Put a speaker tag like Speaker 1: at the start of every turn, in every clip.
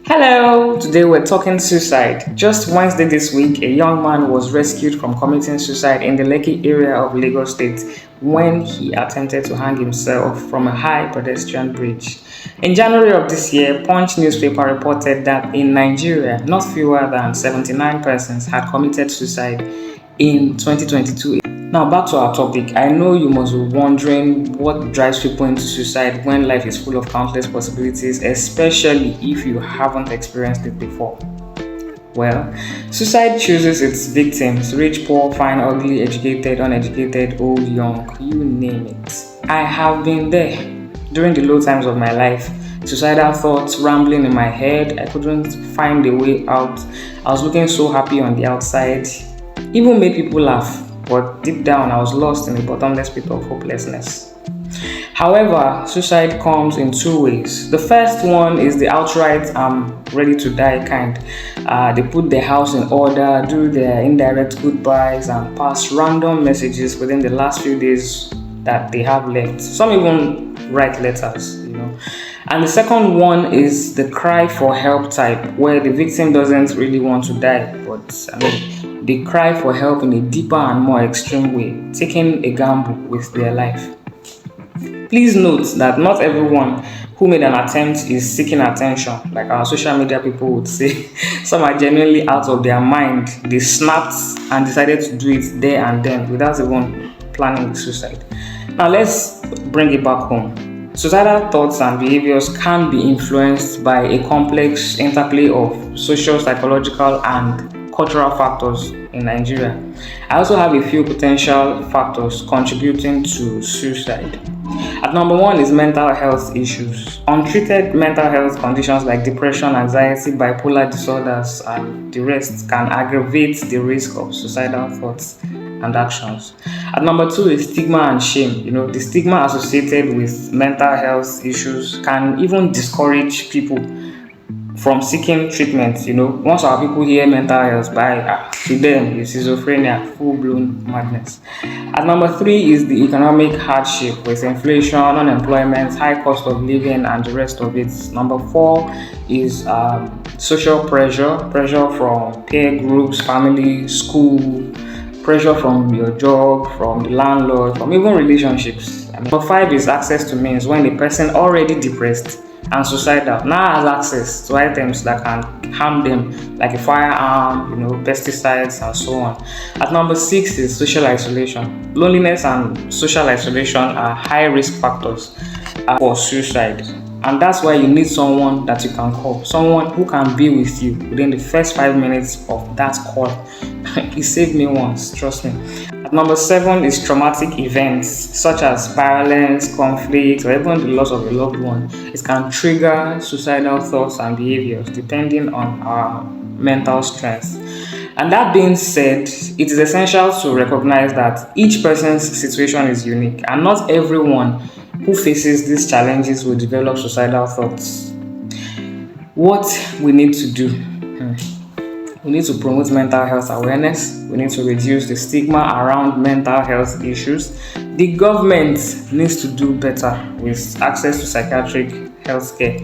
Speaker 1: Hello, today we're talking suicide. Just Wednesday this week, a young man was rescued from committing suicide in the Lekki area of Lagos State when he attempted to hang himself from a high pedestrian bridge. In January of this year, Punch newspaper reported that in Nigeria, not fewer than 79 persons had committed suicide in 2022. Now, back to our topic. I know you must be wondering what drives people into suicide when life is full of countless possibilities, especially if you haven't experienced it before. Well, suicide chooses its victims: rich, poor, fine, ugly, educated, uneducated, old, young, you name it. I have been there during the low times of my life. Suicidal thoughts rambling in my head. I couldn't find a way out. I was looking so happy on the outside, even made people laugh. But deep down, I was lost in a bottomless pit of hopelessness. However, suicide comes in two ways. The first one is the outright "I'm ready to die" kind. They put their house in order, do their indirect goodbyes, and pass random messages within the last few days that they have left. Some even write letters. And the second one is the cry for help type, where the victim doesn't really want to die, but they cry for help in a deeper and more extreme way, taking a gamble with their life. Please note that not everyone who made an attempt is seeking attention, like our social media people would say. Some are genuinely out of their mind. They snapped and decided to do it there and then without even planning the suicide. Now let's bring it back home. Suicidal thoughts and behaviors can be influenced by a complex interplay of social, psychological, and cultural factors in Nigeria. I also have a few potential factors contributing to suicide. At number one is mental health issues. Untreated mental health conditions like depression, anxiety, bipolar disorders, and the rest can aggravate the risk of suicidal thoughts and actions. At number two is stigma and shame. The stigma associated with mental health issues can even discourage people from seeking treatment. Once our people hear mental health, to them it's schizophrenia, full-blown madness. At number three is the economic hardship with inflation, unemployment, high cost of living, and the rest of it. Number four is social pressure from peer groups, family, school, pressure from your job, from the landlord, from even relationships. Number five is access to means, when a person already depressed and suicidal now has access to items that can harm them, like a firearm, pesticides, and so on. At number six is social isolation. Loneliness and social isolation are high risk factors for suicide. And that's why you need someone that you can call, someone who can be with you within the first 5 minutes of that call. It saved me once, trust me. At number seven is traumatic events such as violence, conflict, or even the loss of a loved one. It can trigger suicidal thoughts and behaviors depending on our mental strength. And that being said, it is essential to recognize that each person's situation is unique, and not everyone who faces these challenges will develop suicidal thoughts. What we need to do? We need to promote mental health awareness. We need to reduce the stigma around mental health issues. The government needs to do better with access to psychiatric health care.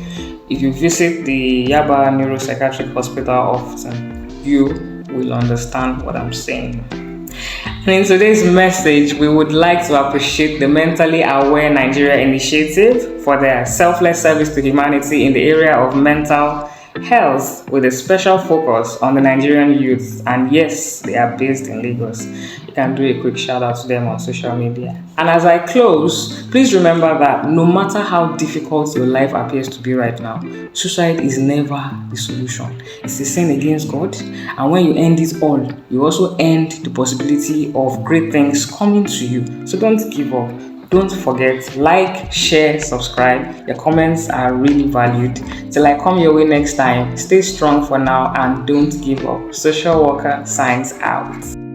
Speaker 1: If you visit the Yaba Neuropsychiatric Hospital often, you will understand what I'm saying. And in today's message, we would like to appreciate the Mentally Aware Nigeria Initiative for their selfless service to humanity in the area of mental health, with a special focus on the Nigerian youth. And yes, they are based in Lagos. You can do a quick shout out to them on social media. And as I close, please remember that no matter how difficult your life appears to be right now, suicide is never the solution. It's a sin against God. And when you end it all, you also end the possibility of great things coming to you. So don't give up. Don't forget, like, share, subscribe. Your comments are really valued. Till I come your way next time, stay strong for now and don't give up. Social worker signs out.